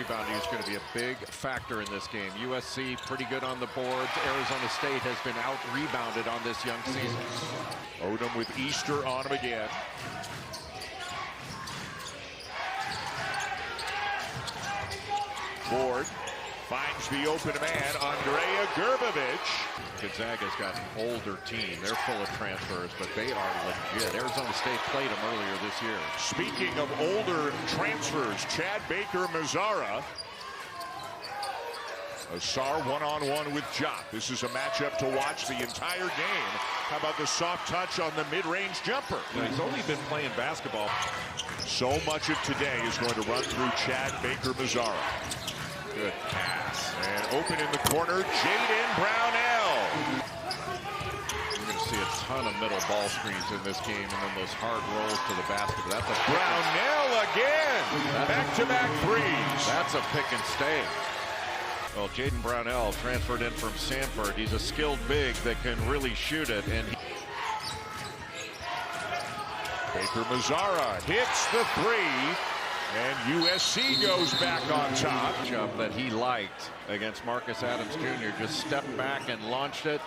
rebounding is going to be a big factor in this game. USC pretty good on the boards. Arizona State has been out-rebounded on this young season. Odom with Easter on him again. Ford finds the open man, Andrea Gerbevich. Gonzaga's got an older team. They're full of transfers, but they are legit. Arizona State played them earlier this year. Speaking of older transfers, Chad Baker-Mazara. Asar one-on-one with Jop. This is a matchup to watch the entire game. How about the soft touch on the mid-range jumper? Now, he's only been playing basketball. So much of today is going to run through Chad Baker-Mazara. Good pass. And open in the corner, Jaden Brownell. You're going to see a ton of middle ball screens in this game, and then those hard rolls to the basket. That's a Brownell again. Back-to-back threes. That's a pick and stay. Well, Jaden Brownell transferred in from Sanford. He's a skilled big that can really shoot it. And Baker-Mazara hits the three. And USC goes back on top. Job that he liked against Marcus Adams Jr. Just stepped back and launched it.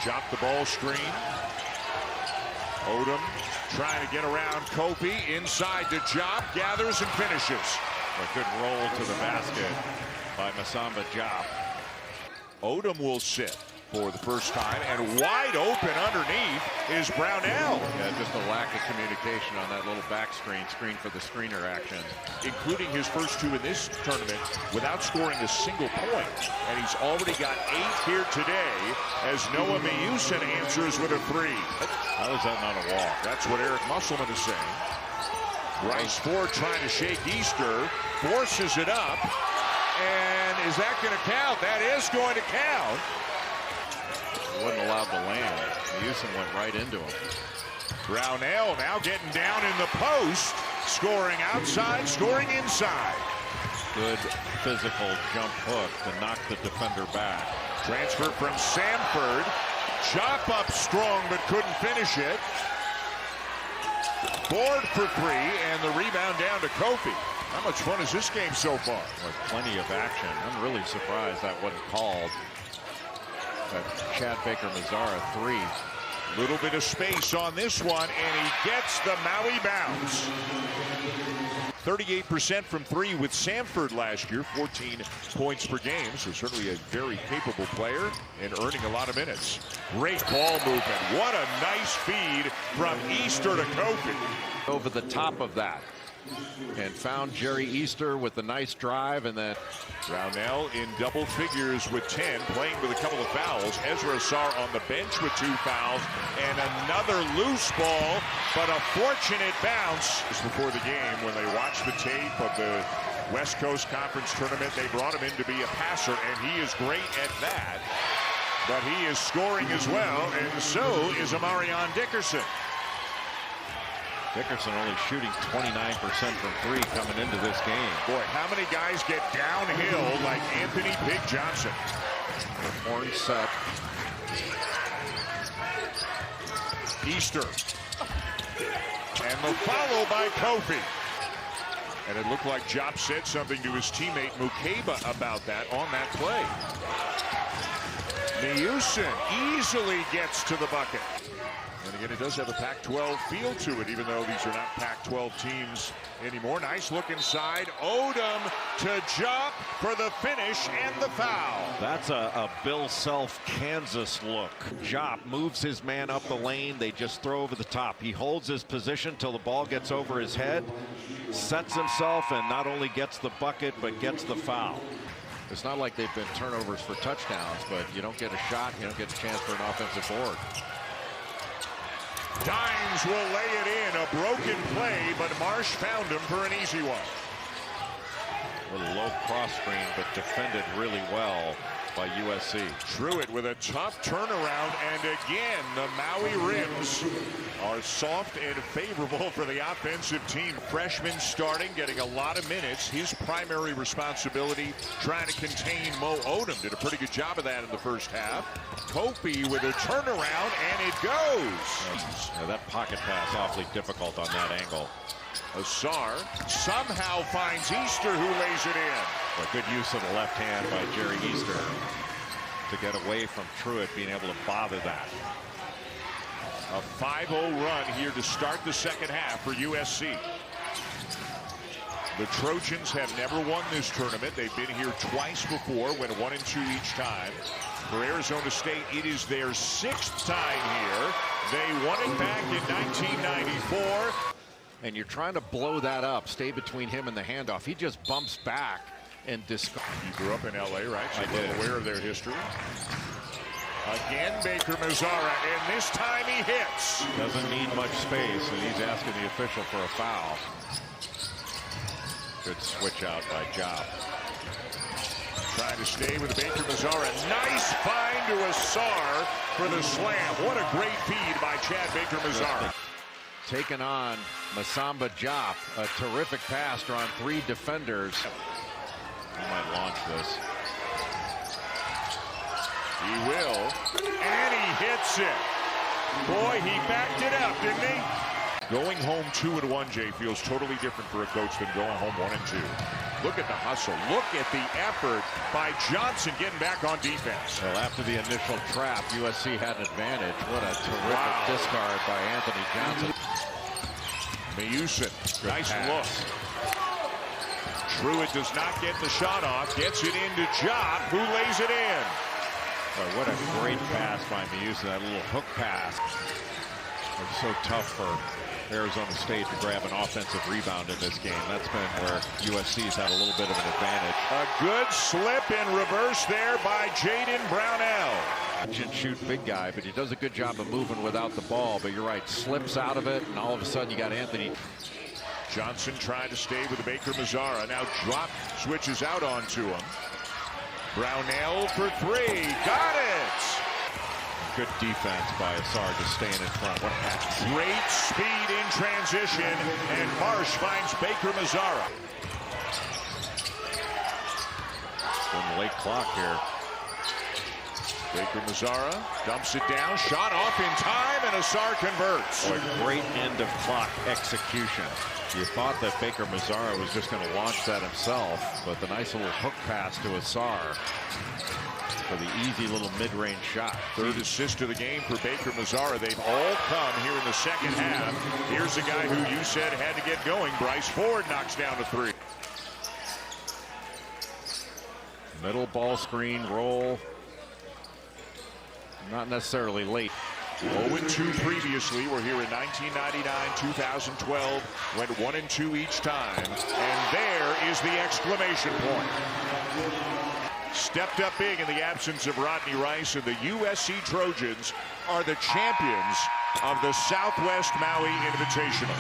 Jop the ball screen. Odom trying to get around Kofi. Inside to Jop. Gathers and finishes. A good roll to the basket by Masamba Jop. Odom will sit for the first time, and wide open underneath is Brownell. Yeah, just a lack of communication on that little back screen for the screener action. Including his first two in this tournament without scoring a single point. And he's already got 8 here today as Noah Mayusin answers with a three. How is that not a walk? That's what Eric Musselman is saying. Bryce Ford trying to shake Easter, forces it up, and is that going to count? That is going to count. Wasn't allowed to land. Houston went right into him. Brownell now getting down in the post, scoring outside, scoring inside. Good physical jump hook to knock the defender back. Transfer from Sanford. Chop up strong but couldn't finish it. Ford for three, and the rebound down to Kofi. How much fun is this game so far? With plenty of action. I'm really surprised that wasn't called. That Chad Baker-Mazara three. Little bit of space on this one, and he gets the Maui bounce. 38% from three with Sanford last year, 14 points per game, so certainly a very capable player and earning a lot of minutes. Great ball movement. What a nice feed from Easter to Kofi. Over the top of that. And found Jerry Easter with a nice drive, and then Brownell in double figures with 10, playing with a couple of fouls. Ezra Asar on the bench with 2 fouls, and another loose ball, but a fortunate bounce. Just before the game, when they watched the tape of the West Coast Conference Tournament, they brought him in to be a passer, and he is great at that. But he is scoring as well, and so is Amarion Dickerson. Dickerson only shooting 29% from three coming into this game. Boy, how many guys get downhill like Anthony Big Johnson? The horn set. Easter. And the follow by Kofi. And it looked like Jop said something to his teammate Mukeba about that on that play. Mayusin easily gets to the bucket. And again, it does have a Pac-12 feel to it, even though these are not Pac-12 teams anymore. Nice look inside. Odom to Jop for the finish and the foul. That's a Bill Self Kansas look. Jop moves his man up the lane. They just throw over the top. He holds his position till the ball gets over his head, sets himself, and not only gets the bucket, but gets the foul. It's not like they've been turnovers for touchdowns, but you don't get a shot, you don't get a chance for an offensive board. Dimes will lay it in. A broken play, but Marsh found him for an easy one. A little low cross screen, but defended really well by USC. Truitt with a tough turnaround, and again, the Maui rims are soft and favorable for the offensive team. Freshman starting, getting a lot of minutes. His primary responsibility, trying to contain Mo Odom. Did a pretty good job of that in the first half. Kofi with a turnaround, and it goes. Yeah, that pocket pass awfully difficult on that angle. Asar somehow finds Easter, who lays it in. A good use of the left hand by Jerry Easter to get away from Truitt being able to bother that. A 5-0 run here to start the second half for USC. The Trojans have never won this tournament. They've been here twice before, went 1-2 each time. For Arizona State, it is their 6th time here. They won it back in 1994. And you're trying to blow that up, stay between him and the handoff. He just bumps back and discards. You grew up in LA, right? So I did. Aware of their history. Again, Baker Mazzara, and this time he hits. Doesn't need much space, and he's asking the official for a foul. Good switch out by Job. Trying to stay with Baker Mazzara. Nice find to Asar for the slam. What a great feed by Chad Baker Mazzara. Taking on Masamba Diop. A terrific pass on 3 defenders. He might launch this. He will, and he hits it. Boy, he backed it up, didn't he? Going home 2-1, Jay, feels totally different for a coach than going home 1-2. Look at the hustle. Look at the effort by Johnson getting back on defense. Well, after the initial trap, USC had an advantage. What a terrific discard by Anthony Johnson. Mayusin, nice look. Truitt does not get the shot off. Gets it into Job, who lays it in. Boy, what a great pass by Mayusin. That little hook pass. It's so tough for Arizona State to grab an offensive rebound in this game. That's been where USC's had a little bit of an advantage. A good slip in reverse there by Jaden Brownell. Shoot big guy, but he does a good job of moving without the ball. But you're right, slips out of it, and all of a sudden you got Anthony. Johnson trying to stay with Baker Mazzara. Now drop switches out onto him. Brownell for 3. Got it! Good defense by Asar, just staying in front. What a pass. Great speed in transition, and Marsh finds Baker Mazzara. On the late clock here. Baker Mazzara dumps it down, shot off in time, and Asar converts. Boy, great end of clock execution. You thought that Baker Mazzara was just going to launch that himself, but the nice little hook pass to Asar for the easy little mid-range shot. 3rd assist of the game for Baker Mazzara. They've all come here in the second half. Here's a guy who you said had to get going. Bryce Ford knocks down a 3. Middle ball screen, roll. Not necessarily late. 0-2 previously. We're here in 1999, 2012. Went 1-2 each time. And there is the exclamation point. Stepped up big in the absence of Rodney Rice, and the USC Trojans are the champions of the Southwest Maui Invitational.